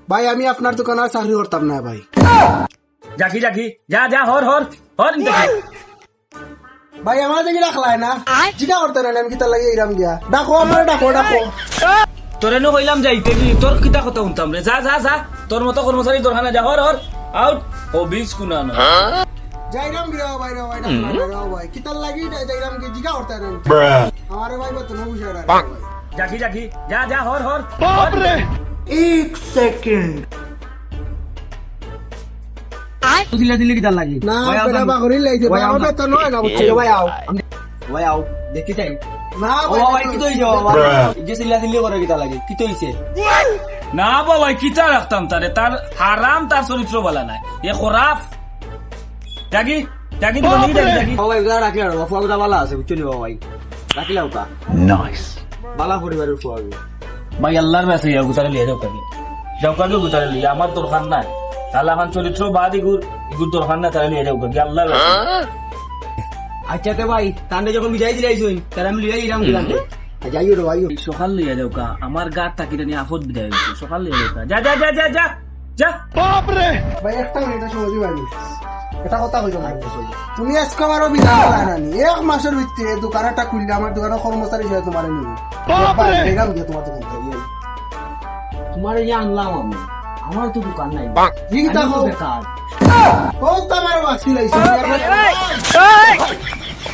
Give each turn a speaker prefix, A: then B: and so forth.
A: ভাই আমি আপনার দোকানে আর চাকরি করতাম না ভাই।
B: জাকি জাকি যা যা হর হর হর দেখি
A: ভাই আমার দেখি রাখলাই না, জিগা করতে না আমি কিতা লাগে এরাম গিয়া। ডাকো আমার, ডাকো ডাকো।
B: তোরে নো কইলাম যাইতে কি তোর কিতা কথা শুনতাম রে, যা যা যা তোর মতো কর্মচারী দরকার না, যা হর হর আউট ও বিজ কুনা না
A: যাইরাম গিয়া ভাই রে ভাই, ডাকো ভাই কিতা লাগি যাইরাম গিয়া জিগা করতে না আমারে ভাই তো নো বুঝাড়া ভাই।
B: জাকি জাকি যা যা হর হর
C: बाप रे
D: দিলে দিলে কি দাল লাগি
A: না বেলা বাগরি লাইছে ভাই, আমার বেতন নয় না বুঝছো
D: ভাই আও ভাই আও দেখি টাইম
A: না
D: ও ভাই কি তো হইছে বাবা যে সিলা দিলে করে কি দাল লাগে কি তো হইছে
B: না বাবা কিতা রাখতাম তারে, তার হারাম তার চরিত্র বলা নাই এ খরাফ। জাকি জাকি দিল নাকি জাকি জাকি
D: বাবা এগুলা রাখলে আর ফুয়া গুলা বালা আছে বুঝছো নি বাবা ভাই রাখিলাও তা নাইস বালা পরিবারের ফুয়া
B: ভাই আল্লাহর কাছে ইয়া গুতারে লিয়ে যাও কাকে, যাও কাকে গুতারে লিয়ে, আমার দরকার নাই তাহলে এখন চরিত্র বাদ ইগুর ইগুর দরকার না, তাহলে লিয়ে যাও কাকে আল্লাহর কাছে।
D: আচ্ছা তে ভাই তান্ডে যখন বিজাই দিলাই শুন তার আমি লিয়ে ইরাম দিলাম
A: যাইও রে ভাইও।
B: সকাল লিয়ে যাও কা, আমার গাত তাকিটা নিয়ে আফত বিদায় হয়েছে, সকাল লিয়ে যাও কা, যা যা যা যা যা যা।
C: बाप रे
A: ভাই একটা মিনিট সময় ভাই, এটা কথা কইতো না তুমি আজকে আমারও বিদায় করা নানি, এক মাসের ভিতরে দোকানটা খুললে আমার দোকানের কর্মচারী হিসেবে তোমার নিব।
C: বাপরে!
A: এরাম গিয়া তোমার দোকান থেকে
D: তোমার এই যে আনলাম আমি আমার তো দোকান নাই
A: কি তা
D: আমি তো
A: হোক
D: বেকার
A: ও তো আমার বাসি লাইছে